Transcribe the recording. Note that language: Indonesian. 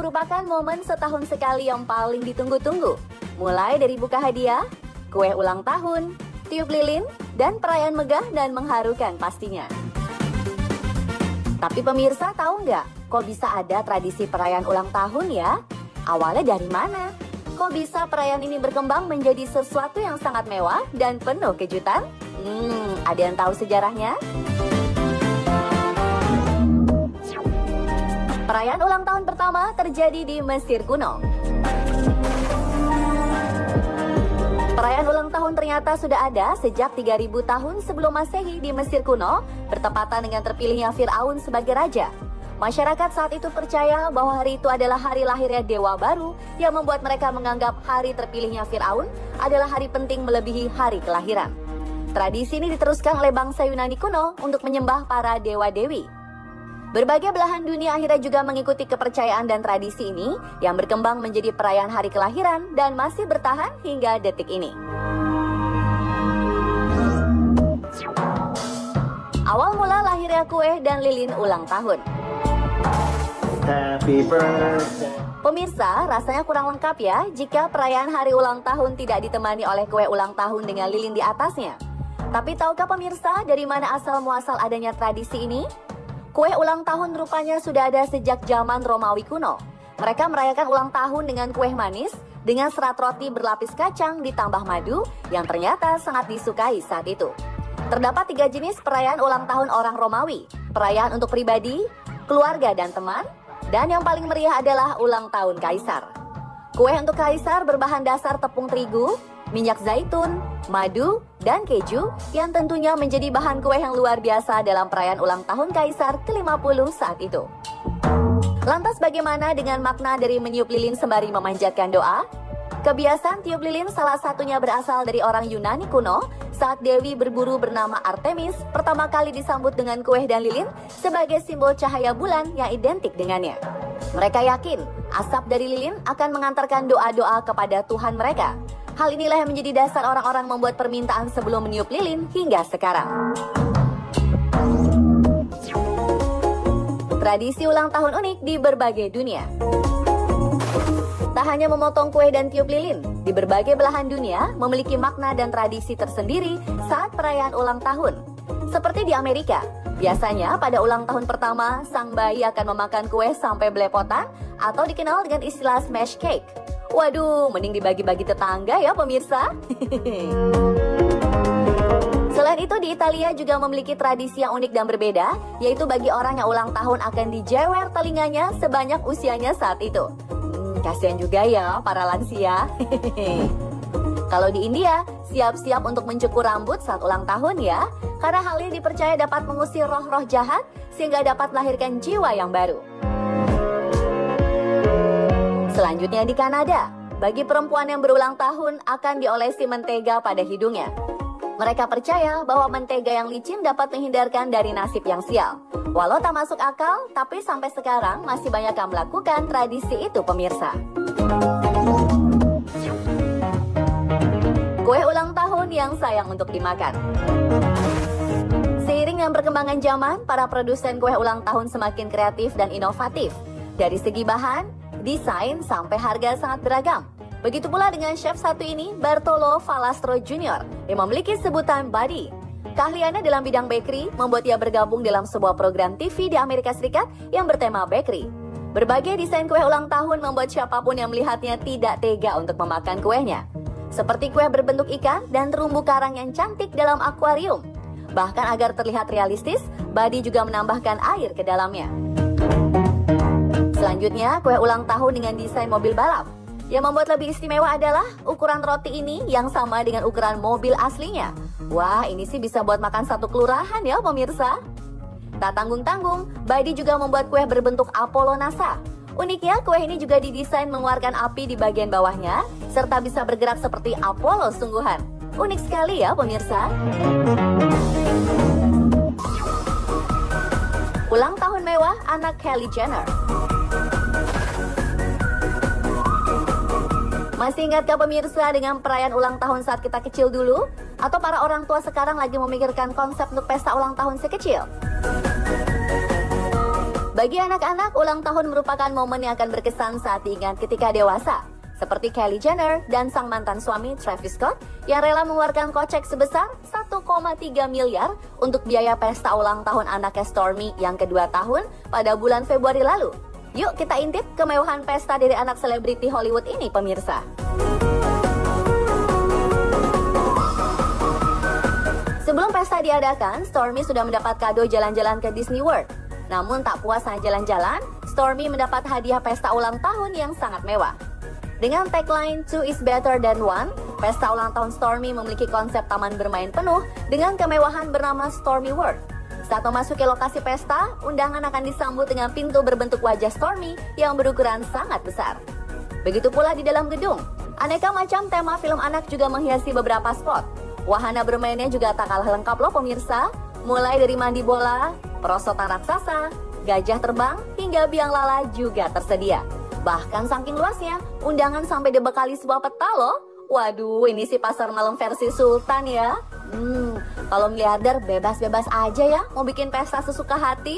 merupakan momen setahun sekali yang paling ditunggu-tunggu. Mulai dari buka hadiah, kue ulang tahun, tiup lilin, dan perayaan megah dan mengharukan pastinya. Tapi pemirsa tahu nggak, kok bisa ada tradisi perayaan ulang tahun ya? Awalnya dari mana? Kok bisa perayaan ini berkembang menjadi sesuatu yang sangat mewah dan penuh kejutan? Ada yang tahu sejarahnya? Perayaan ulang tahun pertama terjadi di Mesir kuno. Perayaan ulang tahun ternyata sudah ada sejak 3000 tahun sebelum Masehi di Mesir kuno, bertepatan dengan terpilihnya Fir'aun sebagai raja. Masyarakat saat itu percaya bahwa hari itu adalah hari lahirnya dewa baru yang membuat mereka menganggap hari terpilihnya Fir'aun adalah hari penting melebihi hari kelahiran. Tradisi ini diteruskan oleh bangsa Yunani kuno untuk menyembah para dewa-dewi. Berbagai belahan dunia akhirnya juga mengikuti kepercayaan dan tradisi ini yang berkembang menjadi perayaan hari kelahiran dan masih bertahan hingga detik ini. Awal mula lahirnya kue dan lilin ulang tahun. Happy birthday. Pemirsa, rasanya kurang lengkap ya jika perayaan hari ulang tahun tidak ditemani oleh kue ulang tahun dengan lilin di atasnya. Tapi tahukah pemirsa dari mana asal muasal adanya tradisi ini? Kue ulang tahun rupanya sudah ada sejak zaman Romawi kuno. Mereka merayakan ulang tahun dengan kue manis, dengan serat roti berlapis kacang ditambah madu yang ternyata sangat disukai saat itu. Terdapat 3 jenis perayaan ulang tahun orang Romawi. Perayaan untuk pribadi, keluarga dan teman, dan yang paling meriah adalah ulang tahun kaisar. Kue untuk kaisar berbahan dasar tepung terigu, minyak zaitun, madu, dan keju yang tentunya menjadi bahan kue yang luar biasa dalam perayaan ulang tahun Kaisar ke-50 saat itu. Lantas bagaimana dengan makna dari meniup lilin sembari memanjatkan doa? Kebiasaan tiup lilin salah satunya berasal dari orang Yunani kuno saat dewi berburu bernama Artemis pertama kali disambut dengan kue dan lilin sebagai simbol cahaya bulan yang identik dengannya. Mereka yakin asap dari lilin akan mengantarkan doa-doa kepada Tuhan mereka. Hal inilah yang menjadi dasar orang-orang membuat permintaan sebelum meniup lilin hingga sekarang. Tradisi ulang tahun unik di berbagai dunia. Tak hanya memotong kue dan tiup lilin, di berbagai belahan dunia memiliki makna dan tradisi tersendiri saat perayaan ulang tahun. Seperti di Amerika, biasanya pada ulang tahun pertama, sang bayi akan memakan kue sampai belepotan atau dikenal dengan istilah smash cake. Waduh, mending dibagi-bagi tetangga ya pemirsa. Selain itu di Italia juga memiliki tradisi yang unik dan berbeda, yaitu bagi orang yang ulang tahun akan dijewer telinganya sebanyak usianya saat itu. Kasihan juga ya para lansia. Kalau di India, siap-siap untuk mencukur rambut saat ulang tahun ya, karena hal ini dipercaya dapat mengusir roh-roh jahat sehingga dapat melahirkan jiwa yang baru. Selanjutnya di Kanada, bagi perempuan yang berulang tahun akan diolesi mentega pada hidungnya. Mereka percaya bahwa mentega yang licin dapat menghindarkan dari nasib yang sial. Walau tak masuk akal, tapi sampai sekarang masih banyak yang melakukan tradisi itu pemirsa. Kue ulang tahun yang sayang untuk dimakan. Seiring dengan perkembangan zaman, para produsen kue ulang tahun semakin kreatif dan inovatif. Dari segi bahan, desain sampai harga sangat beragam. Begitu pula dengan chef satu ini, Bartolo Falastro Jr. yang memiliki sebutan Buddy. Keahliannya dalam bidang bakery membuat ia bergabung dalam sebuah program TV di Amerika Serikat yang bertema bakery. Berbagai desain kue ulang tahun membuat siapapun yang melihatnya tidak tega untuk memakan kuenya. Seperti kue berbentuk ikan dan terumbu karang yang cantik dalam akuarium. Bahkan agar terlihat realistis, Buddy juga menambahkan air ke dalamnya. Selanjutnya, kue ulang tahun dengan desain mobil balap. Yang membuat lebih istimewa adalah ukuran roti ini yang sama dengan ukuran mobil aslinya. Wah, ini sih bisa buat makan satu kelurahan ya pemirsa. Tak tanggung-tanggung, Buddy juga membuat kue berbentuk Apollo NASA. Uniknya, kue ini juga didesain mengeluarkan api di bagian bawahnya, serta bisa bergerak seperti Apollo sungguhan. Unik sekali ya pemirsa. Ulang tahun mewah anak Kylie Jenner. Masih ingatkah pemirsa dengan perayaan ulang tahun saat kita kecil dulu? Atau para orang tua sekarang lagi memikirkan konsep untuk pesta ulang tahun si kecil? Bagi anak-anak, ulang tahun merupakan momen yang akan berkesan saat diingat ketika dewasa. Seperti Kylie Jenner dan sang mantan suami Travis Scott yang rela mengeluarkan kocek sebesar 1,3 miliar untuk biaya pesta ulang tahun anaknya Stormi yang kedua tahun pada bulan Februari lalu. Yuk kita intip kemewahan pesta dari anak selebriti Hollywood ini, pemirsa. Sebelum pesta diadakan, Stormi sudah mendapat kado jalan-jalan ke Disney World. Namun tak puas hanya jalan-jalan, Stormi mendapat hadiah pesta ulang tahun yang sangat mewah. Dengan tagline "Two is better than one", pesta ulang tahun Stormi memiliki konsep taman bermain penuh dengan kemewahan bernama Stormi World. Saat memasuki lokasi pesta, undangan akan disambut dengan pintu berbentuk wajah Stormi yang berukuran sangat besar. Begitu pula di dalam gedung, aneka macam tema film anak juga menghiasi beberapa spot. Wahana bermainnya juga tak kalah lengkap loh pemirsa, mulai dari mandi bola, perosotan raksasa, gajah terbang, hingga biang lala juga tersedia. Bahkan saking luasnya, undangan sampai dibekali sebuah peta loh. Waduh, ini sih pasar malam versi Sultan ya. Kalau miliarder bebas-bebas aja ya, mau bikin pesta sesuka hati.